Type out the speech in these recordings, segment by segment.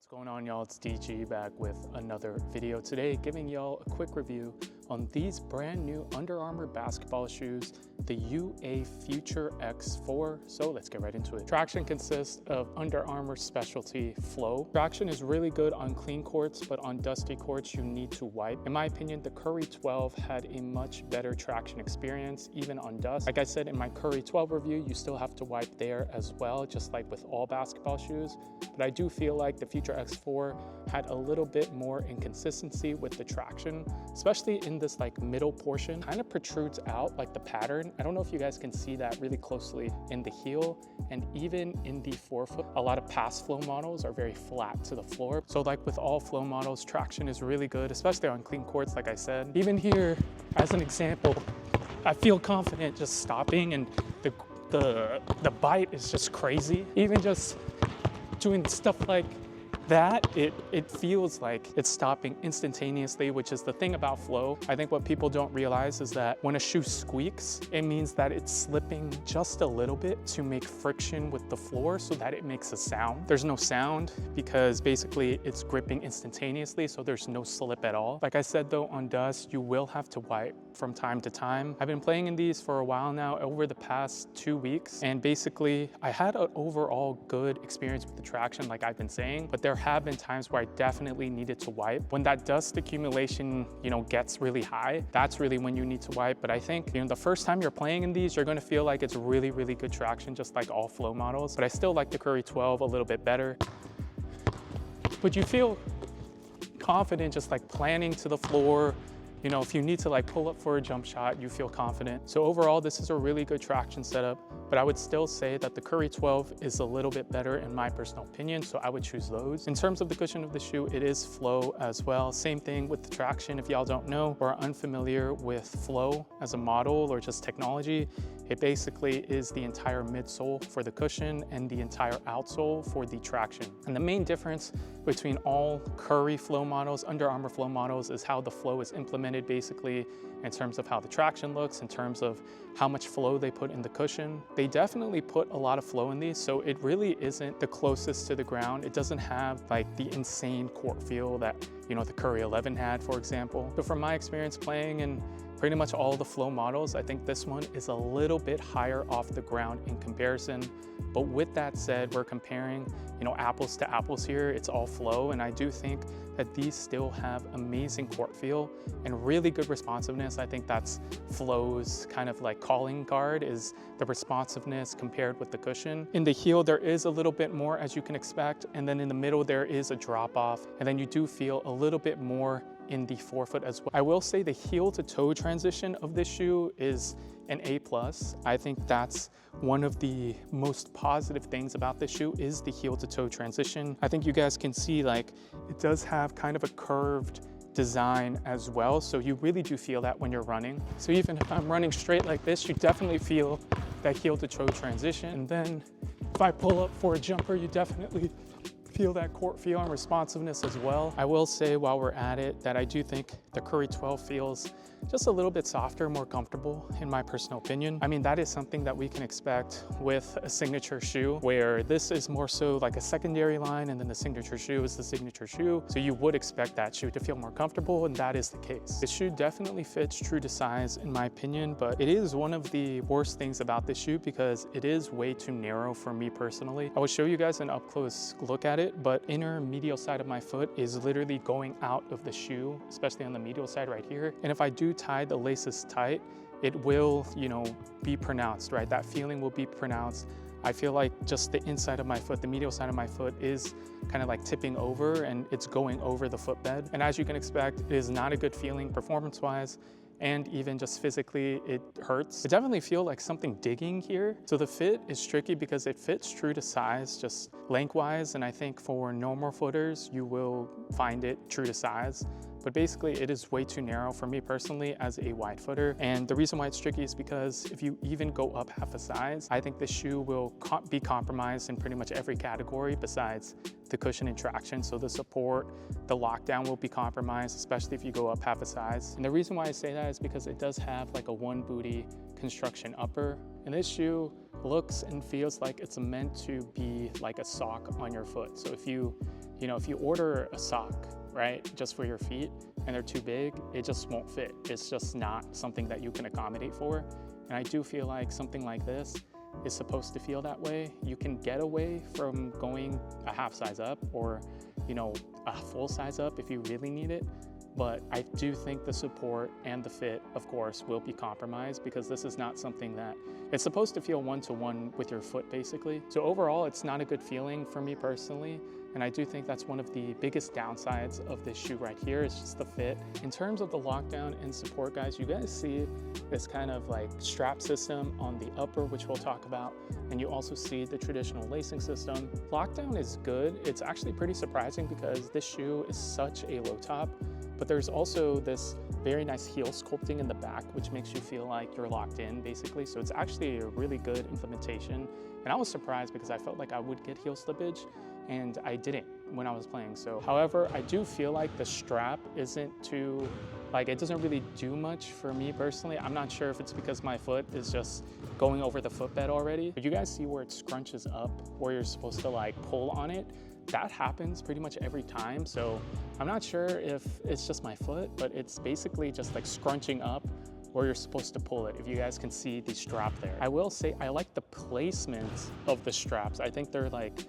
What's going on, y'all? It's DG back with another video today, giving y'all a quick review on these brand new Under Armour basketball shoes, the UA FUTR X4. So let's get right into it. Traction consists of Under Armour specialty Flow. Traction is really good on clean courts, but on dusty courts you need to wipe. In my opinion, the Curry 12 had a much better traction experience, even on dust. Like I said in my Curry 12 review, you still have to wipe there as well, just like with all basketball shoes. But I do feel like the FUTR X4 had a little bit more inconsistency with the traction, especially in this like middle portion. Kind of protrudes out like the pattern. I don't know if you guys can see that really closely in the heel and even in the forefoot. A lot of past flow models are very flat to the floor. So like with all flow models, traction is really good, especially on clean courts, like I said. Even here, as an example, I feel confident just stopping, and the bite is just crazy. Even just doing stuff like that, it feels like it's stopping instantaneously, which is the thing about flow. I think what people don't realize is that when a shoe squeaks, it means that it's slipping just a little bit to make friction with the floor so that it makes a sound. There's no sound because basically it's gripping instantaneously, so there's no slip at all. Like I said though, on dust, you will have to wipe from time to time. I've been playing in these for a while now, over the past 2 weeks, and basically I had an overall good experience with the traction, like I've been saying, but there have been times where I definitely needed to wipe. When that dust accumulation, gets really high, that's really when you need to wipe. But I think, the first time you're playing in these, you're gonna feel like it's really, really good traction, just like all flow models. But I still like the Curry 12 a little bit better. But you feel confident just like planning to the floor. If you need to like pull up for a jump shot, you feel confident. So overall, this is a really good traction setup, but I would still say that the Curry 12 is a little bit better in my personal opinion, so I would choose those. In terms of the cushion of the shoe, it is Flow as well. Same thing with the traction. If y'all don't know or are unfamiliar with Flow as a model or just technology, it basically is the entire midsole for the cushion and the entire outsole for the traction. And the main difference between all Curry Flow models, Under Armour Flow models, is how the flow is implemented, basically in terms of how the traction looks, in terms of how much flow they put in the cushion. They definitely put a lot of flow in these, so it really isn't the closest to the ground. It doesn't have like the insane court feel that the Curry 11 had, for example. So from my experience playing in pretty much all the flow models, I think this one is a little bit higher off the ground in comparison. But with that said, we're comparing, apples to apples here. It's all flow, and I do think that these still have amazing court feel and really good responsiveness. I think that's Flow's kind of like calling card, is the responsiveness compared with the cushion. In the heel, there is a little bit more, as you can expect, and then in the middle there is a drop off, and then you do feel a little bit more in the forefoot as well. I will say the heel to toe transition of this shoe is an A+. I think that's one of the most positive things about this shoe, is the heel to toe transition. I think you guys can see like it does have kind of a curved design as well, so you really do feel that when you're running. So even if I'm running straight like this, you definitely feel that heel to toe transition. And then if I pull up for a jumper, you definitely feel that court feel and responsiveness as well. I will say while we're at it that I do think the Curry 12 feels just a little bit softer, more comfortable in my personal opinion. I mean, that is something that we can expect with a signature shoe, where this is more so like a secondary line and then the signature shoe is the signature shoe. So you would expect that shoe to feel more comfortable, and that is the case. The shoe definitely fits true to size in my opinion, but it is one of the worst things about this shoe because it is way too narrow for me personally. I will show you guys an up close look at it, but inner medial side of my foot is literally going out of the shoe, especially on the medial side right here. And if I do tie the laces tight, it will, be pronounced, right? That feeling will be pronounced. I feel like just the inside of my foot, the medial side of my foot, is kind of like tipping over and it's going over the footbed. And as you can expect, it is not a good feeling performance-wise, and even just physically, it hurts. I definitely feel like something digging here. So the fit is tricky because it fits true to size, just lengthwise, and I think for normal footers, you will find it true to size. But basically it is way too narrow for me personally as a wide footer. And the reason why it's tricky is because if you even go up half a size, I think the shoe will be compromised in pretty much every category besides the cushion and traction. So the support, the lockdown will be compromised, especially if you go up half a size. And the reason why I say that is because it does have like a one booty construction upper. And this shoe looks and feels like it's meant to be like a sock on your foot. So if you you know, if you order a sock, right, just for your feet and they're too big, it just won't fit. It's just not something that you can accommodate for. And I do feel like something like this is supposed to feel that way. You can get away from going a half size up or, you know, a full size up if you really need it. But I do think the support and the fit, of course, will be compromised because this is not something that it's supposed to feel one-to-one with your foot, basically. So overall, it's not a good feeling for me personally. And I do think that's one of the biggest downsides of this shoe right here. It's just the fit. In terms of the lockdown and support, guys, you guys see this kind of like strap system on the upper, which we'll talk about. And you also see the traditional lacing system. Lockdown is good. It's actually pretty surprising because this shoe is such a low top, but there's also this very nice heel sculpting in the back, which makes you feel like you're locked in, basically. So it's actually a really good implementation. And I was surprised because I felt like I would get heel slippage, and I didn't when I was playing. So, however, I do feel like the strap isn't too, like, it doesn't really do much for me personally. I'm not sure if it's because my foot is just going over the footbed already. But you guys see where it scrunches up, where you're supposed to like pull on it? That happens pretty much every time. So I'm not sure if it's just my foot, but it's basically just like scrunching up where you're supposed to pull it, if you guys can see the strap there. I will say I like the placement of the straps. I think they're like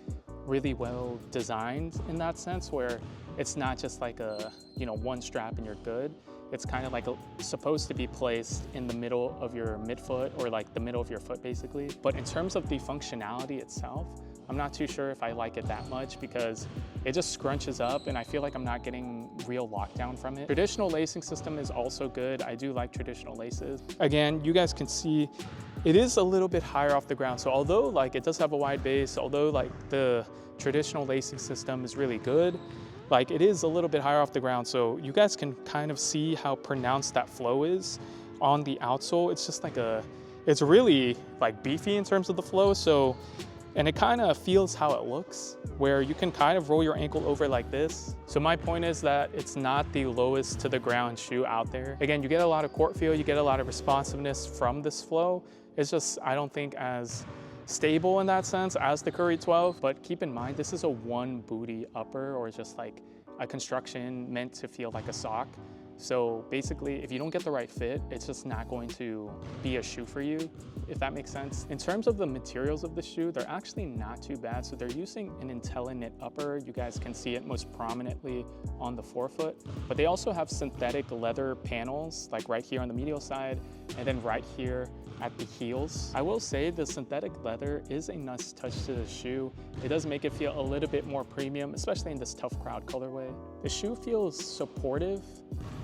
really well designed in that sense, where it's not just like a, you know, one strap and you're good. It's kind of like supposed to be placed in the middle of your midfoot, or like the middle of your foot basically. But in terms of the functionality itself, I'm not too sure if I like it that much because it just scrunches up and I feel like I'm not getting real lockdown from it. Traditional lacing system is also good. I do like traditional laces. Again, you guys can see it is a little bit higher off the ground. So although like it does have a wide base, although like the traditional lacing system is really good, like it is a little bit higher off the ground. So you guys can kind of see how pronounced that flow is on the outsole. It's just like it's really like beefy in terms of the flow. So, and it kind of feels how it looks, where you can kind of roll your ankle over like this. So my point is that it's not the lowest to the ground shoe out there. Again, you get a lot of court feel, you get a lot of responsiveness from this flow. It's just, I don't think as stable in that sense as the Curry 12, but keep in mind, this is a one booty upper, or just like a construction meant to feel like a sock. So basically, if you don't get the right fit, it's just not going to be a shoe for you, if that makes sense. In terms of the materials of the shoe, they're actually not too bad. So they're using an IntelliKnit upper. You guys can see it most prominently on the forefoot, but they also have synthetic leather panels, like right here on the medial side, and then right here at the heels. I will say the synthetic leather is a nice touch to the shoe. It does make it feel a little bit more premium, especially in this tough crowd colorway. The shoe feels supportive,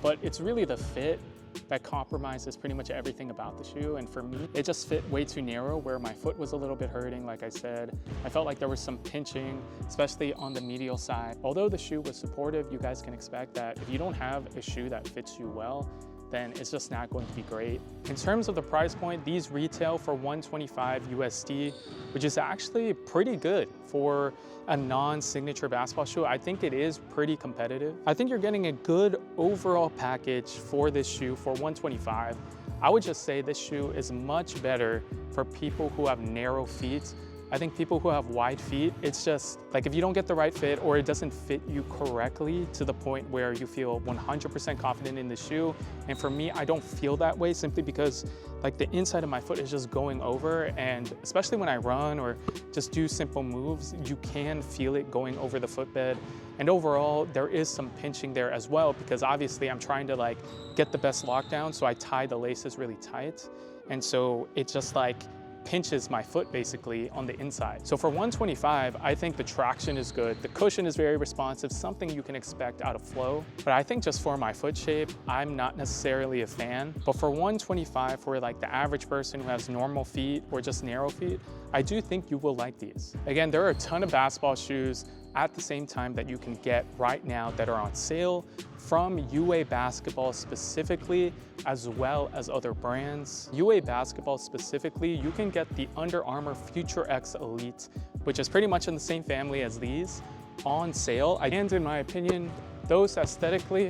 but it's really the fit that compromises pretty much everything about the shoe. And for me, it just fit way too narrow, where my foot was a little bit hurting. Like I said, I felt like there was some pinching, especially on the medial side. Although the shoe was supportive, you guys can expect that if you don't have a shoe that fits you well, then it's just not going to be great. In terms of the price point, these retail for $125 USD, which is actually pretty good for a non-signature basketball shoe. I think it is pretty competitive. I think you're getting a good overall package for this shoe for $125. I would just say this shoe is much better for people who have narrow feet. I think people who have wide feet, it's just like if you don't get the right fit, or it doesn't fit you correctly to the point where you feel 100% confident in the shoe. And for me, I don't feel that way simply because like the inside of my foot is just going over, and especially when I run or just do simple moves, you can feel it going over the footbed. And overall, there is some pinching there as well, because obviously I'm trying to like get the best lockdown. So I tie the laces really tight. And so it just like pinches my foot basically on the inside. So for $125, I think the traction is good. The cushion is very responsive, something you can expect out of Flow. But I think just for my foot shape, I'm not necessarily a fan. But for $125, for like the average person who has normal feet or just narrow feet, I do think you will like these. Again, there are a ton of basketball shoes at the same time that you can get right now that are on sale from UA Basketball specifically, as well as other brands. UA Basketball specifically, you can get the Under Armour FUTR X Elite, which is pretty much in the same family as these, on sale. And in my opinion, those aesthetically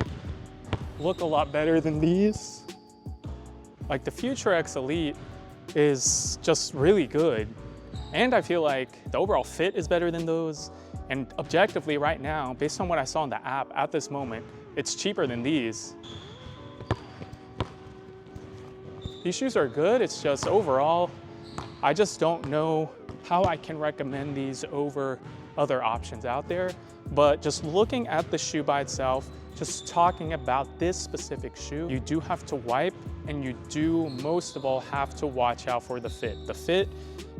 look a lot better than these. Like the FUTR X Elite is just really good. And I feel like the overall fit is better than those. And objectively right now, based on what I saw in the app at this moment, it's cheaper than these. These shoes are good, it's just overall, I just don't know how I can recommend these over other options out there. But just looking at the shoe by itself, just talking about this specific shoe, you do have to wipe, and you do most of all have to watch out for the fit. The fit,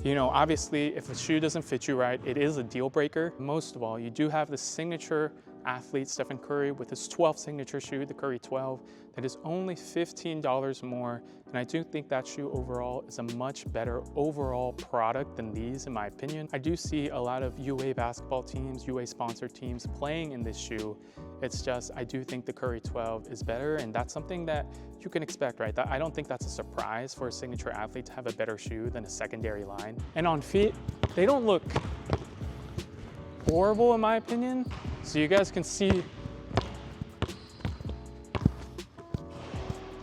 you know, obviously if a shoe doesn't fit you right, it is a deal breaker. Most of all, you do have the signature athlete Stephen Curry with his 12th signature shoe, the Curry 12, that is only $15 more. And I do think that shoe overall is a much better overall product than these, in my opinion. I do see a lot of UA basketball teams, UA sponsored teams playing in this shoe. It's just, I do think the Curry 12 is better, and that's something that you can expect, right? I don't think that's a surprise for a signature athlete to have a better shoe than a secondary line. And on feet, they don't look horrible in my opinion. So you guys can see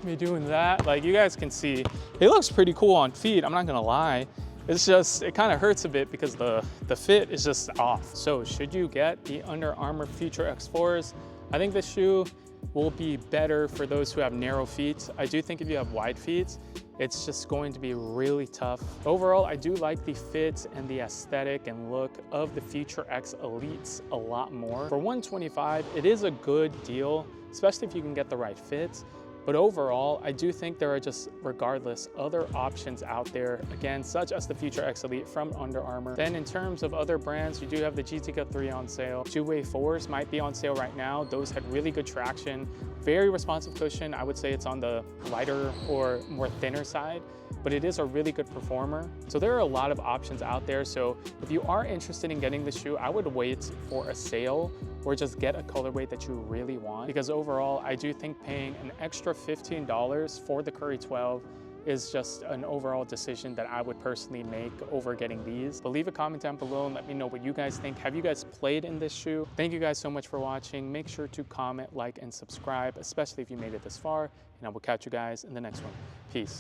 me doing that. Like, you guys can see, it looks pretty cool on feet, I'm not gonna lie. It's just, it kind of hurts a bit because the fit is just off. So should you get the Under Armour FUTR X4s? I think this shoe will be better for those who have narrow feet. I do think if you have wide feet, it's just going to be really tough. Overall, I do like the fit and the aesthetic and look of the FUTR X Elites a lot more. For $125, it is a good deal, especially if you can get the right fit. But overall, I do think there are just, regardless, other options out there, again, such as the FUTR X Elite from Under Armour. Then in terms of other brands, you do have the GT Cut 3 on sale. 2-way 4s might be on sale right now. Those had really good traction, very responsive cushion. I would say it's on the lighter or more thinner side, but it is a really good performer. So there are a lot of options out there. So if you are interested in getting the shoe, I would wait for a sale or just get a colorway that you really want. Because overall, I do think paying an extra $15 for the Curry 12 is just an overall decision that I would personally make over getting these. But leave a comment down below and let me know what you guys think. Have you guys played in this shoe? Thank you guys so much for watching. Make sure to comment, like, and subscribe, especially if you made it this far. And I will catch you guys in the next one. Peace.